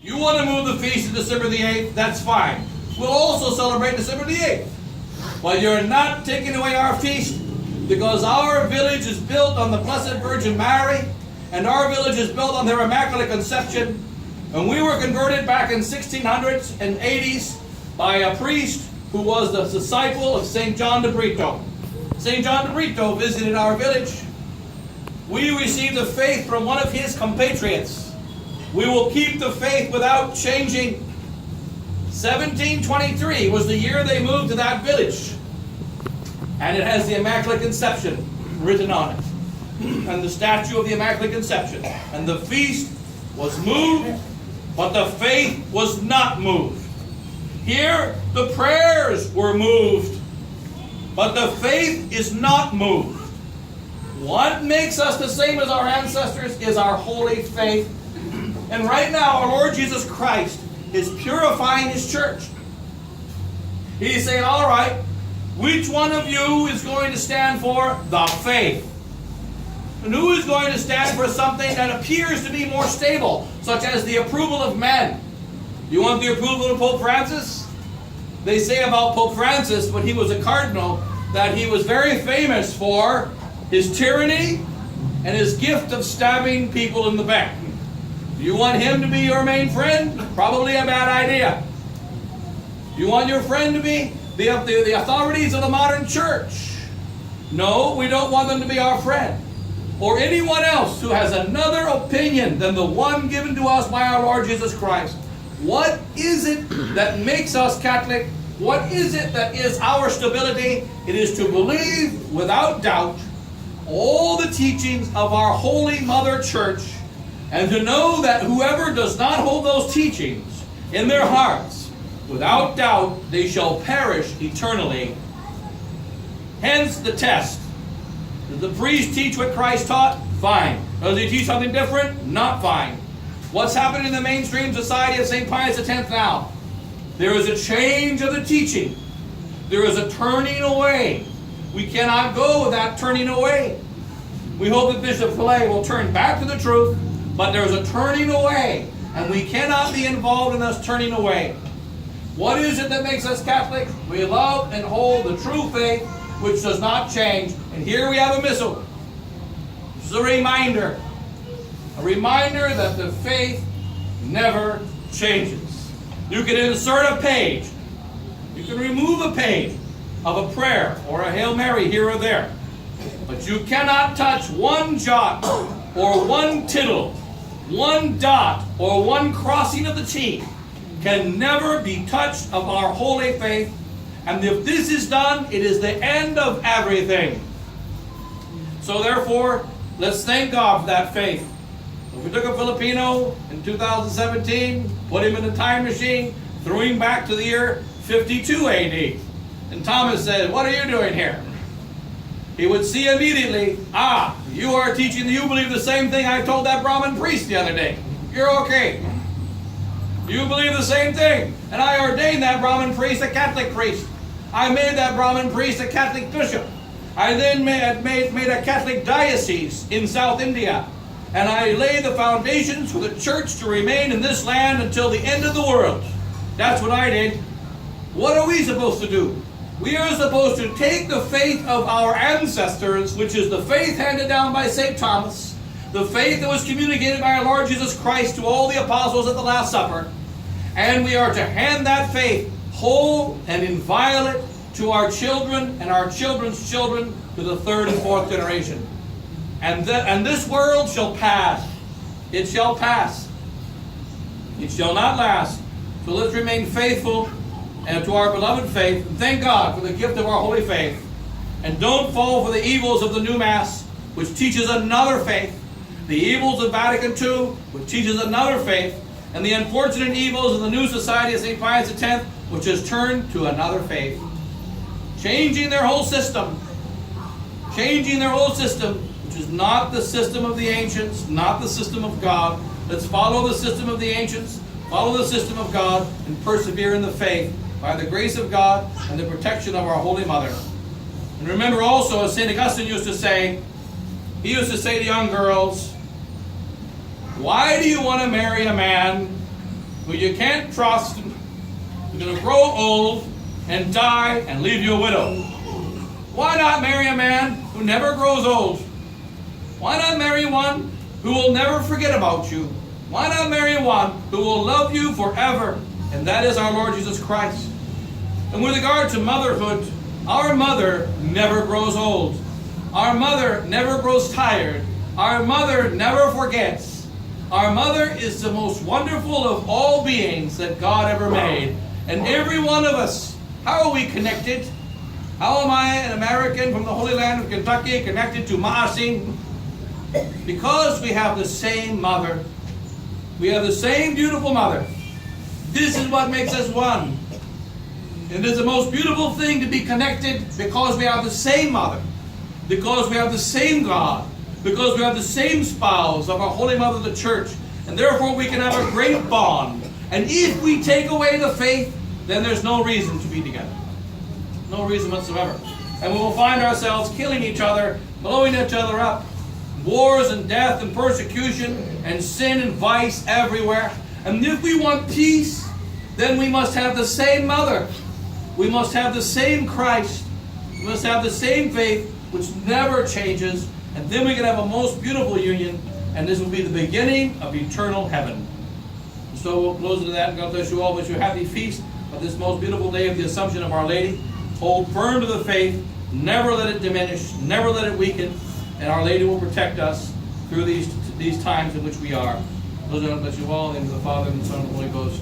You want to move the feast to December the 8th? That's fine. We'll also celebrate December the 8th. But you're not taking away our feast, because our village is built on the Blessed Virgin Mary, and our village is built on their Immaculate Conception. And we were converted back in 1600s and 80s by a priest who was the disciple of St. John de Brito. St. John de Brito visited our village. We received the faith from one of his compatriots. We will keep the faith without changing. 1723 was the year they moved to that village. And it has the Immaculate Conception written on it. And the statue of the Immaculate Conception. And the feast was moved, but the faith was not moved. Here, the prayers were moved, but the faith is not moved. What makes us the same as our ancestors is our holy faith. And right now, our Lord Jesus Christ is purifying His church. He's saying, all right, which one of you is going to stand for the faith? And who is going to stand for something that appears to be more stable, such as the approval of men? You want the approval of Pope Francis? They say about Pope Francis, when he was a cardinal, that he was very famous for his tyranny and his gift of stabbing people in the back. Do you want him to be your main friend? Probably a bad idea. Do you want your friend to be the authorities of the modern church? No, we don't want them to be our friend. Or anyone else who has another opinion than the one given to us by our Lord Jesus Christ. What is it that makes us Catholic? What is it that is our stability? It is to believe without doubt all the teachings of our Holy Mother Church, and to know that whoever does not hold those teachings in their hearts, without doubt they shall perish eternally. Hence the test. Does the priest teach what Christ taught? Fine. Does he teach something different? Not fine. What's happening in the mainstream society of St. Pius X now? There is a change of the teaching. There is a turning away. We cannot go with that turning away. We hope that Bishop Fillet will turn back to the truth, but there is a turning away, and we cannot be involved in this turning away. What is it that makes us Catholic? We love and hold the true faith, which does not change. And here we have a missal. This is a reminder that the faith never changes. You can insert a page. You can remove a page of a prayer or a Hail Mary here or there. But you cannot touch one jot or one tittle, one dot or one crossing of the T. Can never be touched of our holy faith. And if this is done, it is the end of everything. So therefore, let's thank God for that faith. If we took a Filipino in 2017, put him in a time machine, threw him back to the year 52 AD, and Thomas said, "What are you doing here?" He would see immediately, you are teaching, you believe the same thing I told that Brahmin priest the other day. You're okay. You believe the same thing. And I ordained that Brahmin priest a Catholic priest. I made that Brahmin priest a Catholic bishop. I then made a Catholic diocese in South India. And I laid the foundations for the church to remain in this land until the end of the world. That's what I did. What are we supposed to do? We are supposed to take the faith of our ancestors, which is the faith handed down by St. Thomas, the faith that was communicated by our Lord Jesus Christ to all the apostles at the Last Supper, and we are to hand that faith whole and inviolate to our children and our children's children to the third and fourth generation. And this world shall pass. It shall pass. It shall not last. So let's remain faithful and to our beloved faith. Thank God for the gift of our holy faith. And don't fall for the evils of the new Mass, which teaches another faith. The evils of Vatican II, which teaches another faith. And the unfortunate evils of the new society of St. Pius X, which has turned to another faith. Changing their whole system. Changing their whole system, which is not the system of the ancients, not the system of God. Let's follow the system of the ancients, follow the system of God, and persevere in the faith by the grace of God and the protection of our Holy Mother. And remember also, as St. Augustine used to say, he used to say to young girls, why do you want to marry a man who you can't trust, who's going to grow old and die and leave you a widow. Why not marry a man who never grows old? Why not marry one who will never forget about you? Why not marry one who will love you forever? And that is our Lord Jesus Christ. And with regard to motherhood, our mother never grows old. Our mother never grows tired. Our mother never forgets. Our mother is the most wonderful of all beings that God ever made. And every one of us, how are we connected? How am I, an American from the Holy Land of Kentucky, connected to Maasin? Because we have the same mother. We have the same beautiful mother. This is what makes us one. And it is the most beautiful thing to be connected because we have the same mother. Because we have the same God. Because we have the same spouse of our Holy Mother, the Church. And therefore we can have a great bond. And if we take away the faith, then there's no reason to be together. No reason whatsoever. And we will find ourselves killing each other, blowing each other up. Wars and death and persecution and sin and vice everywhere. And if we want peace, then we must have the same mother. We must have the same Christ. We must have the same faith, which never changes. And then we can have a most beautiful union. And this will be the beginning of eternal heaven. So we'll close with that. God bless you all. Wish you a happy feast of this most beautiful day of the Assumption of Our Lady. Hold firm to the faith. Never let it diminish. Never let it weaken. And Our Lady will protect us through these times in which we are. God bless you all. In the name of the Father, and the Son, and the Holy Ghost.